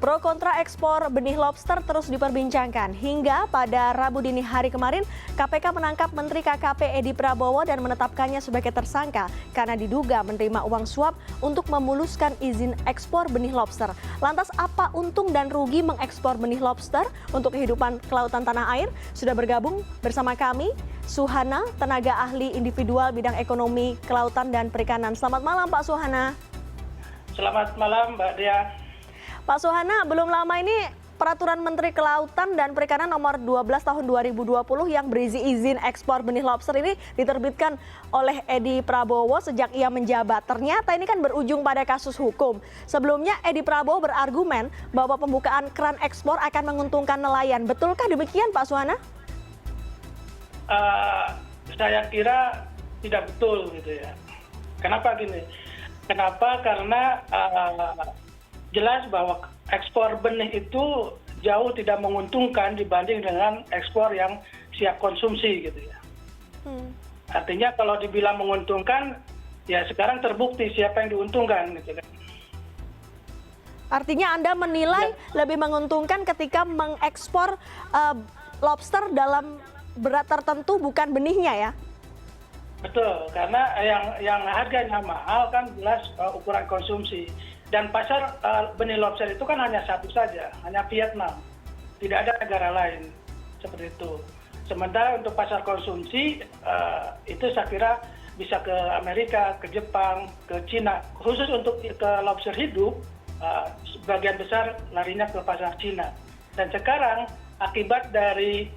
Pro kontra ekspor benih lobster terus diperbincangkan. Hingga pada Rabu dini hari kemarin, KPK menangkap Menteri KKP Edi Prabowo dan menetapkannya sebagai tersangka karena diduga menerima uang suap untuk memuluskan izin ekspor benih lobster. Lantas apa untung dan rugi mengekspor benih lobster untuk kehidupan kelautan tanah air? Sudah bergabung bersama kami Suhana, tenaga ahli individual bidang ekonomi, kelautan dan perikanan. Selamat malam Pak Suhana. Selamat malam Mbak Dea. Pak Suhana, belum lama ini Peraturan Menteri Kelautan dan Perikanan nomor 12 tahun 2020 yang berisi izin ekspor benih lobster ini diterbitkan oleh Edi Prabowo sejak ia menjabat. Ternyata ini kan berujung pada kasus hukum. Sebelumnya Edi Prabowo berargumen bahwa pembukaan keran ekspor akan menguntungkan nelayan. Betulkah demikian Pak Suhana? Saya kira tidak betul gitu ya. Kenapa gini? Kenapa? Karena jelas bahwa ekspor benih itu jauh tidak menguntungkan dibanding dengan ekspor yang siap konsumsi gitu ya. Artinya kalau dibilang menguntungkan, ya sekarang terbukti siapa yang diuntungkan gitu kan. Artinya Anda menilai lebih menguntungkan ketika mengekspor lobster dalam berat tertentu bukan benihnya ya? Betul, karena yang harganya mahal kan jelas ukuran konsumsi. Dan pasar benih lobster itu kan hanya satu saja, hanya Vietnam. Tidak ada negara lain seperti itu. Sementara untuk pasar konsumsi itu saya kira bisa ke Amerika, ke Jepang, ke Cina. Khusus untuk ke lobster hidup, sebagian besar larinya ke pasar Cina. Dan sekarang akibat dari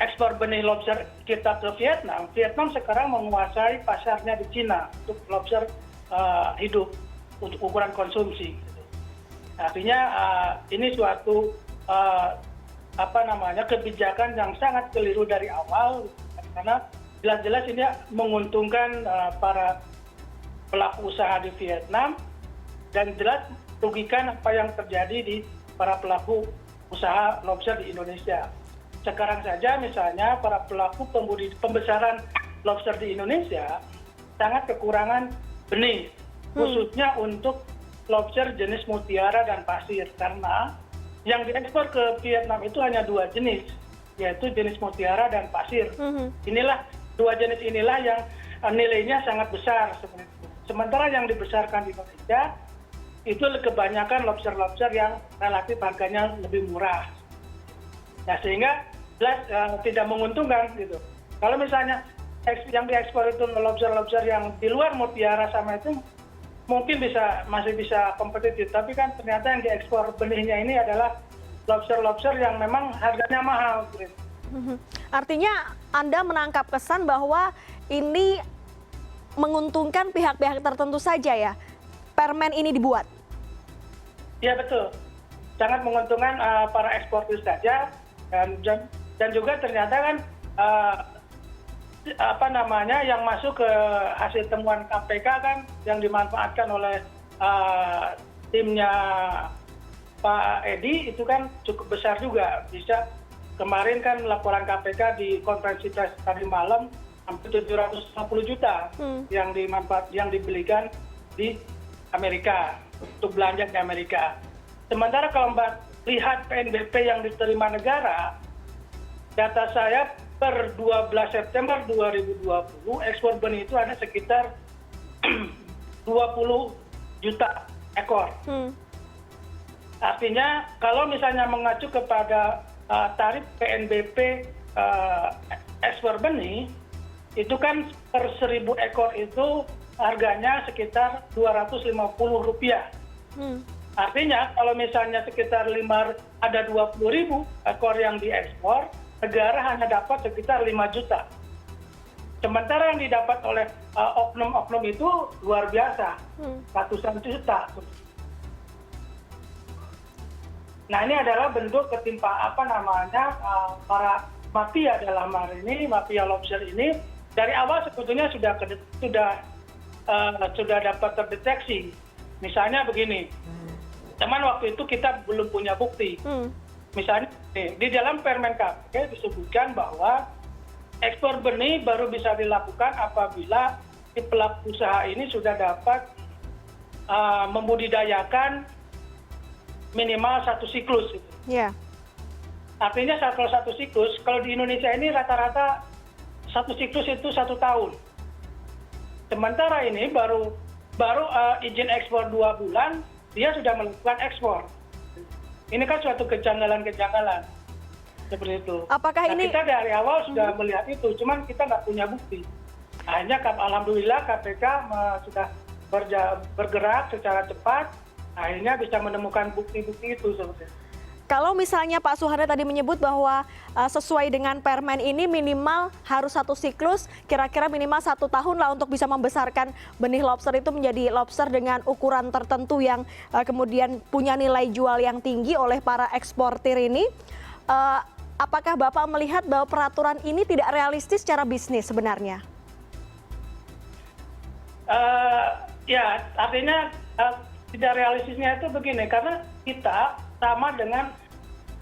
ekspor benih lobster kita ke Vietnam, Vietnam sekarang menguasai pasarnya di Cina untuk lobster hidup untuk ukuran konsumsi. Artinya ini suatu kebijakan yang sangat keliru dari awal karena jelas-jelas ini menguntungkan para pelaku usaha di Vietnam dan jelas merugikan apa yang terjadi di para pelaku usaha lobster di Indonesia. Sekarang saja misalnya para pelaku pembesaran lobster di Indonesia sangat kekurangan benih, khususnya untuk lobster jenis mutiara dan pasir, karena yang diekspor ke Vietnam itu hanya dua jenis, yaitu jenis mutiara dan pasir. Inilah dua jenis inilah yang nilainya sangat besar seperti itu. Sementara yang dibesarkan di Indonesia itu kebanyakan lobster-lobster yang relatif harganya lebih murah. Nah, sehingga jelas tidak menguntungkan gitu. Kalau misalnya yang diekspor itu lobster-lobster yang di luar mutiara sama itu mungkin masih bisa kompetitif, tapi kan ternyata yang diekspor benihnya ini adalah lobster-lobster yang memang harganya mahal. Artinya Anda menangkap kesan bahwa ini menguntungkan pihak-pihak tertentu saja ya, permen ini dibuat? Ya betul, sangat menguntungkan para eksportir saja dan juga ternyata kan yang masuk ke hasil temuan KPK kan yang dimanfaatkan oleh timnya Pak Edi itu kan cukup besar juga. Bisa kemarin kan laporan KPK di konferensi pers tadi malam hampir 750 juta yang dibelikan di Amerika untuk belanja di Amerika. Sementara kalau Mbak lihat PNBP yang diterima negara, data saya per 12 September 2020 ekspor benih itu ada sekitar 20 juta ekor. Artinya kalau misalnya mengacu kepada tarif PNBP ekspor benih, itu kan per 1.000 ekor itu harganya sekitar Rp250. Artinya kalau misalnya sekitar ada 20.000 ekor yang diekspor, negara hanya dapat sekitar 5 juta. Sementara yang didapat oleh oknum-oknum itu luar biasa, ratusan juta. Nah ini adalah bentuk para mafia dalam hal ini, mafia lobster ini dari awal sebetulnya sudah dapat terdeteksi. Misalnya begini, cuman waktu itu kita belum punya bukti. Misalnya di dalam Permen KP disebutkan bahwa ekspor benih baru bisa dilakukan apabila si pelaku usaha ini sudah dapat membudidayakan minimal 1 siklus. Gitu. Ya. Artinya kalau 1 siklus, kalau di Indonesia ini rata-rata 1 siklus itu 1 tahun. Sementara ini baru izin ekspor 2 bulan, dia sudah melakukan ekspor. Ini kan suatu kejanggalan-kejanggalan seperti itu. Apakah ini kita dari awal sudah melihat itu, cuman kita nggak punya bukti. Akhirnya alhamdulillah KPK sudah bergerak secara cepat, akhirnya bisa menemukan bukti-bukti itu seperti itu. Kalau misalnya Pak Suhana tadi menyebut bahwa sesuai dengan permen ini minimal harus 1 siklus, kira-kira minimal 1 tahun lah untuk bisa membesarkan benih lobster itu menjadi lobster dengan ukuran tertentu yang kemudian punya nilai jual yang tinggi oleh para eksportir ini. Apakah Bapak melihat bahwa peraturan ini tidak realistis secara bisnis sebenarnya? Ya, artinya tidak realistisnya itu begini, karena kita sama dengan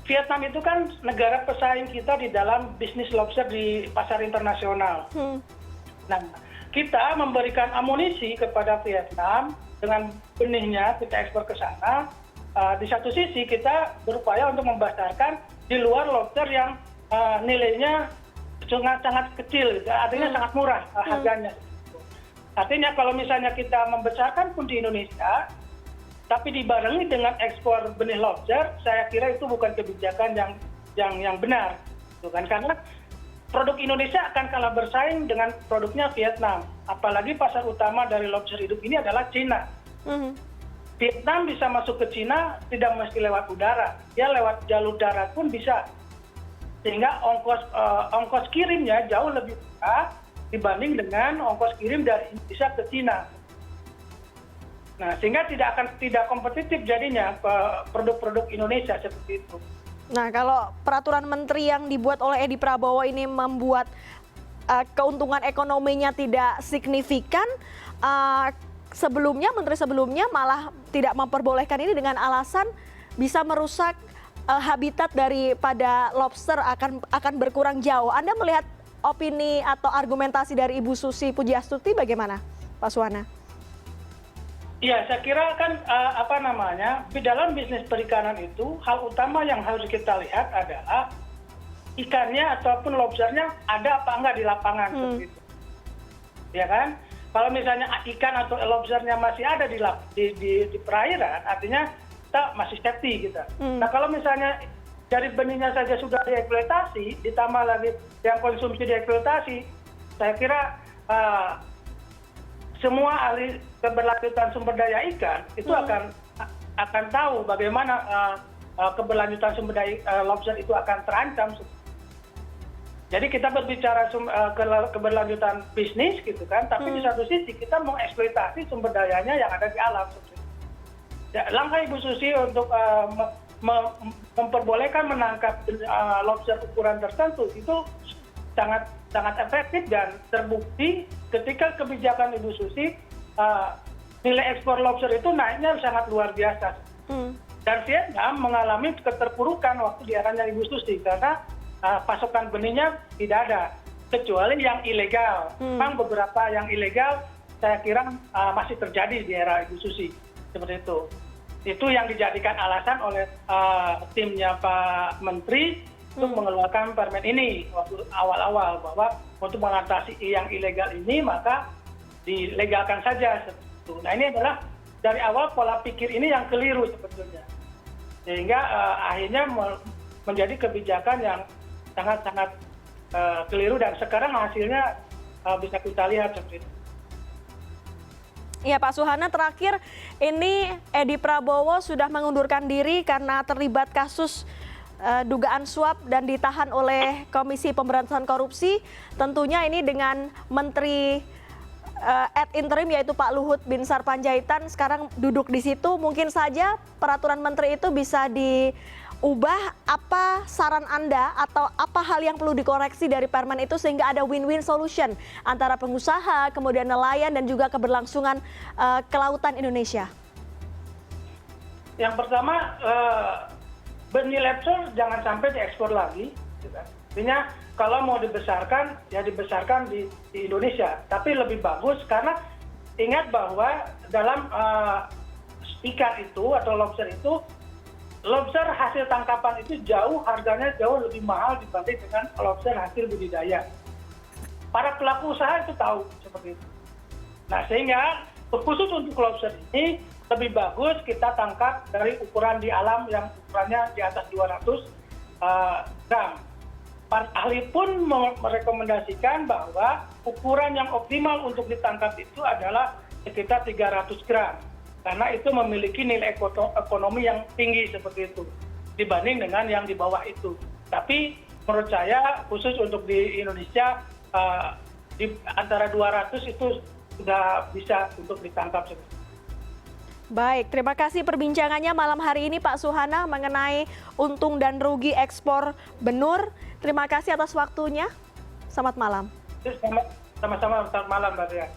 Vietnam itu kan negara pesaing kita di dalam bisnis lobster di pasar internasional. Nah, kita memberikan amunisi kepada Vietnam dengan benihnya kita ekspor ke sana. Di satu sisi kita berupaya untuk membasarkan di luar lobster yang nilainya sangat kecil, artinya sangat murah harganya. Artinya kalau misalnya kita membesarkan pun di Indonesia, tapi dibarengi dengan ekspor benih lobster, saya kira itu bukan kebijakan yang benar, kan? Karena produk Indonesia akan kalah bersaing dengan produknya Vietnam. Apalagi pasar utama dari lobster hidup ini adalah Cina. Vietnam bisa masuk ke Cina tidak mesti lewat udara, ya lewat jalur darat pun bisa. Sehingga ongkos kirimnya jauh lebih murah dibanding dengan ongkos kirim dari Indonesia ke Cina. Nah, sehingga tidak kompetitif jadinya produk-produk Indonesia seperti itu. Nah, kalau peraturan menteri yang dibuat oleh Edi Prabowo ini membuat keuntungan ekonominya tidak signifikan, menteri sebelumnya malah tidak memperbolehkan ini dengan alasan bisa merusak habitat daripada lobster akan berkurang jauh. Anda melihat opini atau argumentasi dari Ibu Susi Pujiastuti bagaimana, Pak Suhana? Ya, saya kira kan di dalam bisnis perikanan itu hal utama yang harus kita lihat adalah ikannya ataupun lobsternya ada apa enggak di lapangan seperti itu. Ya kan? Kalau misalnya ikan atau lobsternya masih ada di perairan, artinya kita masih safety kita. Nah, kalau misalnya dari benihnya saja sudah dieksploitasi, ditambah lagi yang konsumsi dieksploitasi, saya kira semua ahli keberlanjutan sumber daya ikan itu akan tahu bagaimana keberlanjutan sumber daya lobster itu akan terancam. Jadi kita berbicara keberlanjutan bisnis gitu kan, tapi di satu sisi kita mengeksploitasi sumber dayanya yang ada di alam. Langkah Ibu Susi untuk memperbolehkan menangkap lobster ukuran tertentu itu sangat efektif dan terbukti ketika kebijakan Ibu Susi nilai ekspor lobster itu naiknya sangat luar biasa. Dan Vietnam mengalami keterpurukan waktu di eranya Ibu Susi karena pasokan benihnya tidak ada kecuali yang ilegal. Memang beberapa yang ilegal saya kira masih terjadi di era Ibu Susi seperti itu. Itu yang dijadikan alasan oleh timnya Pak Menteri untuk mengeluarkan permen ini waktu awal-awal bahwa untuk mengatasi yang ilegal ini maka dilegalkan saja seperti itu. Nah, ini adalah dari awal pola pikir ini yang keliru sebetulnya. Sehingga akhirnya menjadi kebijakan yang sangat-sangat keliru dan sekarang hasilnya bisa kita lihat seperti itu. Ya, Pak Suhana, terakhir ini Edi Prabowo sudah mengundurkan diri karena terlibat kasus dugaan suap dan ditahan oleh Komisi Pemberantasan Korupsi. Tentunya ini dengan Menteri ad interim yaitu Pak Luhut Binsar Panjaitan sekarang duduk di situ. Mungkin saja peraturan menteri itu bisa diubah. Apa saran Anda atau apa hal yang perlu dikoreksi dari permen itu sehingga ada win-win solution antara pengusaha, kemudian nelayan dan juga keberlangsungan kelautan Indonesia? Yang pertama, benih lobster jangan sampai diekspor lagi. Artinya kalau mau dibesarkan, ya dibesarkan di Indonesia. Tapi lebih bagus karena ingat bahwa dalam ikan itu atau lobster itu lobster hasil tangkapan itu harganya jauh lebih mahal dibanding dengan lobster hasil budidaya. Para pelaku usaha itu tahu seperti itu. Nah, sehingga khusus untuk lobster ini lebih bagus kita tangkap dari ukuran di alam yang ukurannya di atas 200 gram. Para ahli pun merekomendasikan bahwa ukuran yang optimal untuk ditangkap itu adalah sekitar 300 gram. Karena itu memiliki nilai ekonomi yang tinggi seperti itu dibanding dengan yang di bawah itu. Tapi menurut saya khusus untuk di Indonesia di antara 200 itu sudah bisa untuk ditangkap. Baik, terima kasih perbincangannya malam hari ini Pak Suhana mengenai untung dan rugi ekspor benur. Terima kasih atas waktunya. Selamat malam. Sama-sama, selamat malam Mbak Dea.